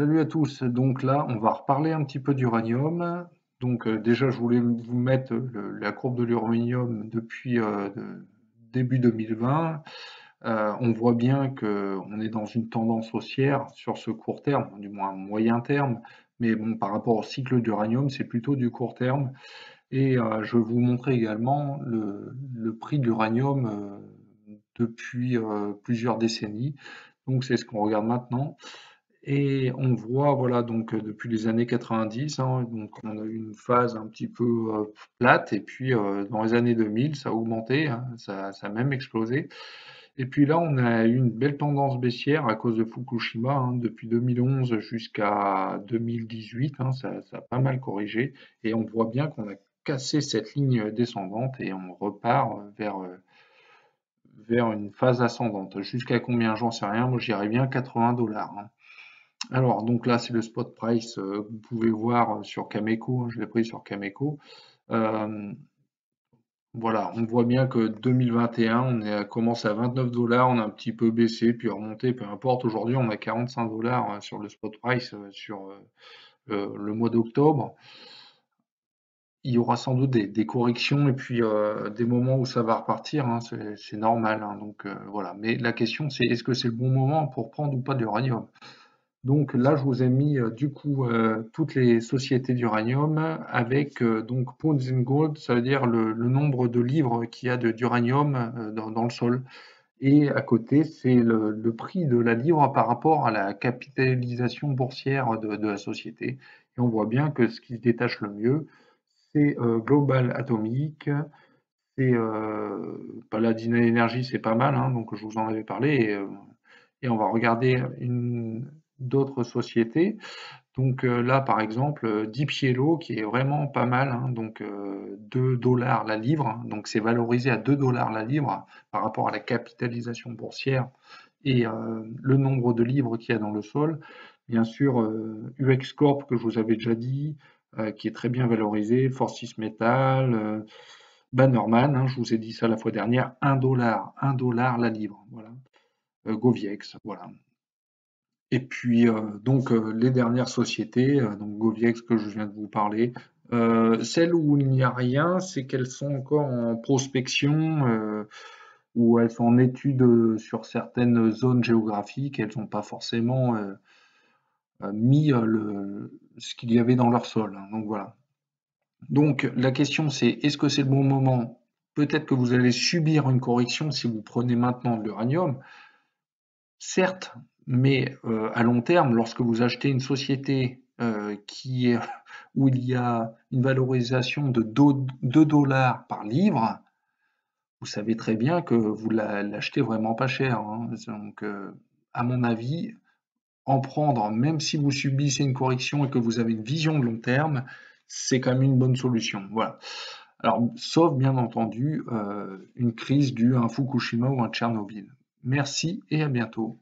Salut à tous. Donc là, on va reparler un petit peu d'uranium. Donc déjà, je voulais vous mettre la courbe de l'uranium depuis début 2020. On voit bien qu'on est dans une tendance haussière sur ce court terme, du moins moyen terme. Mais bon, par rapport au cycle d'uranium, c'est plutôt du court terme. Et je vais vous montrer également le prix de l'uranium depuis plusieurs décennies. Donc c'est ce qu'on regarde maintenant. Et on voit, voilà, donc depuis les années 90, hein, donc on a eu une phase un petit peu plate, et puis dans les années 2000, ça a augmenté, hein, ça a même explosé. Et puis là, on a eu une belle tendance baissière à cause de Fukushima, hein, depuis 2011 jusqu'à 2018, hein, ça a pas mal corrigé, et on voit bien qu'on a cassé cette ligne descendante et on repart vers une phase ascendante. Jusqu'à combien, j'en sais rien, moi j'irais bien 80 $. Alors, donc là, c'est le spot price que vous pouvez voir sur Cameco, hein, je l'ai pris sur Cameco. Euh, voilà, on voit bien que 2021, commence à 29 $, on a un petit peu baissé, puis remonté, peu importe. Aujourd'hui, on a 45 $ sur le spot price sur le mois d'octobre. Il y aura sans doute des corrections et puis des moments où ça va repartir, hein, c'est normal, hein, donc voilà. Mais la question, c'est est-ce que c'est le bon moment pour prendre ou pas de l'uranium? Donc là, je vous ai mis du coup toutes les sociétés d'uranium avec donc pounds and gold, ça veut dire le nombre de livres qu'il y a d'uranium dans le sol. Et à côté, c'est le prix de la livre par rapport à la capitalisation boursière de la société. Et on voit bien que ce qui se détache le mieux, c'est Global Atomic, c'est Paladin Energy, c'est pas mal, hein, donc je vous en avais parlé. Et on va regarder d'autres sociétés. Donc là, par exemple, Deep Yellow, qui est vraiment pas mal, hein, donc 2 $ la livre, hein, donc c'est valorisé à 2 $ la livre par rapport à la capitalisation boursière et le nombre de livres qu'il y a dans le sol. Bien sûr, UX Corp, que je vous avais déjà dit, qui est très bien valorisé, Fortis Metal, Bannerman, hein, je vous ai dit ça la fois dernière, 1 $, la livre, voilà. Goviex, voilà. Et puis donc les dernières sociétés, donc Goviex que je viens de vous parler, celles où il n'y a rien, c'est qu'elles sont encore en prospection ou elles sont en étude sur certaines zones géographiques, elles n'ont pas forcément mis ce qu'il y avait dans leur sol, hein, donc voilà. Donc la question c'est est-ce que c'est le bon moment? Peut-être que vous allez subir une correction si vous prenez maintenant de l'uranium. Certes, mais à long terme, lorsque vous achetez une société où il y a une valorisation de 2 $ par livre, vous savez très bien que vous l'achetez vraiment pas cher, hein. Donc, à mon avis, en prendre, même si vous subissez une correction et que vous avez une vision de long terme, c'est quand même une bonne solution. Voilà. Alors, sauf bien entendu une crise due à un Fukushima ou un Tchernobyl. Merci et à bientôt.